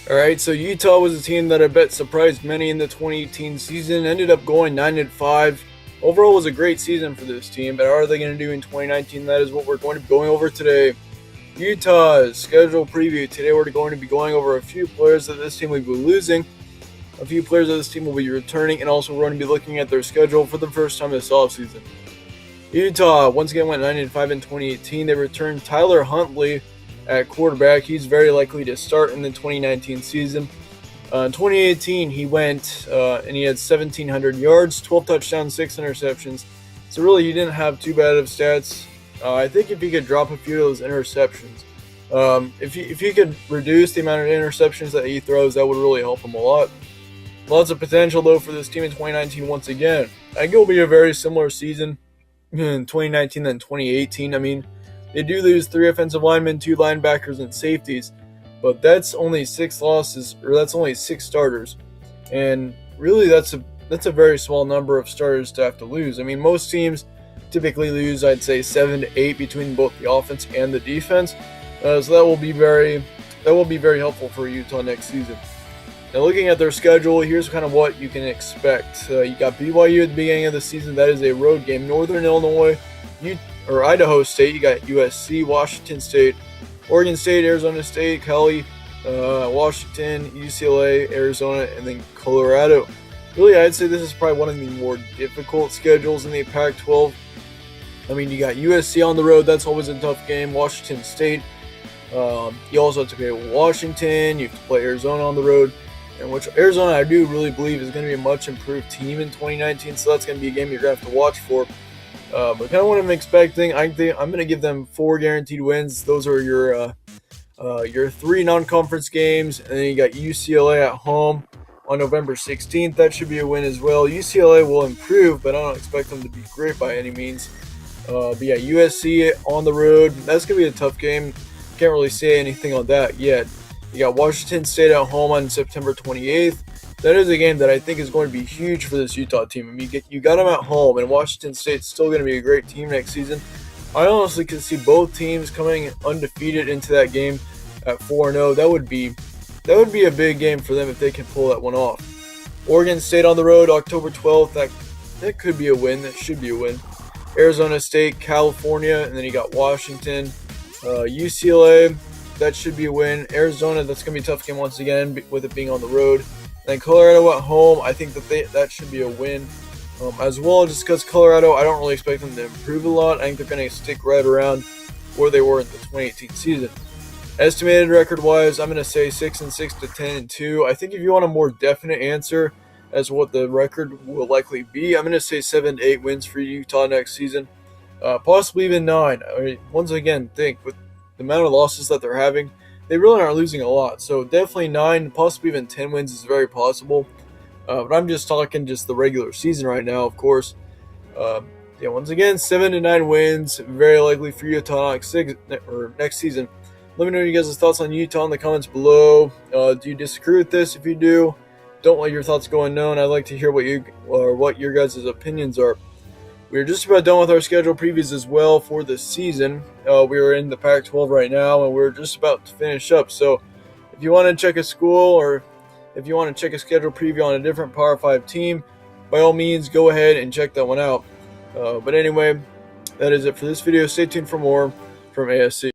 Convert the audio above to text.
All right, so Utah was a team that I bet surprised many in the 2018 season. Ended up going 9-5. Overall, was a great season for this team. But how are they going to do in 2019? That is what we're going to be going over today. Utah's schedule preview. Today, we're going to be going over a few players that this team will be losing, a few players that this team will be returning, and also we're going to be looking at their schedule for the first time this offseason. Utah once again went 9-5 in 2018. They returned Tyler Huntley at quarterback. He's very likely to start in the 2019 season. In 2018, he went and he had 1,700 yards, 12 touchdowns, 6 interceptions. So really, he didn't have too bad of stats. I think if he could drop a few of those interceptions, if he could reduce the amount of interceptions that he throws, that would really help him a lot. Lots of potential though for this team in 2019 once again. I think it will be a very similar season in 2019 than 2018. I mean, they do lose 3 offensive linemen, 2 linebackers, and safeties, but that's only 6 losses, or that's only 6 starters, and really that's a very small number of starters to have to lose. I mean, most teams typically lose, I'd say 7 to 8 between both the offense and the defense, so that will be very helpful for Utah next season. Now, looking at their schedule, here's kind of what you can expect. You got BYU at the beginning of the season. That is a road game. Northern Illinois, Idaho State. You got USC, Washington State, Oregon State, Arizona State, Cali, Washington, UCLA, Arizona, and then Colorado. Really, I'd say this is probably one of the more difficult schedules in the Pac-12. I mean, you got USC on the road. That's always a tough game. Washington State. You also have to play Washington. You have to play Arizona on the road. And which Arizona I do really believe is going to be a much improved team in 2019, so that's going to be a game you're going to have to watch for. But kind of what I'm expecting, I think I'm going to give them 4 guaranteed wins. Those are your 3 non-conference games, and then you got UCLA at home on November 16th. That should be a win as well. UCLA will improve, but I don't expect them to be great by any means. But yeah, USC on the road, that's going to be a tough game. Can't really say anything on that yet. You got Washington State at home on September 28th. That is a game that I think is going to be huge for this Utah team. I mean, you got them at home, and Washington State's still going to be a great team next season. I honestly could see both teams coming undefeated into that game at 4-0. That would be a big game for them if they can pull that one off. Oregon State on the road, October 12th. That could be a win. That should be a win. Arizona State, California, and then you got Washington, UCLA. That should be a win. Arizona, that's going to be a tough game once again with it being on the road. And then Colorado at home, I think that should be a win as well, just because Colorado, I don't really expect them to improve a lot. I think they're going to stick right around where they were in the 2018 season. Estimated record-wise, I'm going to say 6-6 to 10-2. I think if you want a more definite answer as what the record will likely be, I'm going to say 7 to 8 wins for Utah next season, possibly even 9. I mean, once again, think with the amount of losses that they're having, they really aren't losing a lot. So definitely 9, possibly even 10 wins is very possible. But I'm just talking just the regular season right now, of course. Yeah, once again, 7 to 9 wins, very likely for Utah next season. Let me know your guys' thoughts on Utah in the comments below. Do you disagree with this? If you do, don't let your thoughts go unknown. I'd like to hear what your guys' opinions are. We're just about done with our schedule previews as well for the season. We are in the Pac-12 right now, and we're just about to finish up. So if you want to check a school or if you want to check a schedule preview on a different Power 5 team, by all means, go ahead and check that one out. But anyway, that is it for this video. Stay tuned for more from ASC.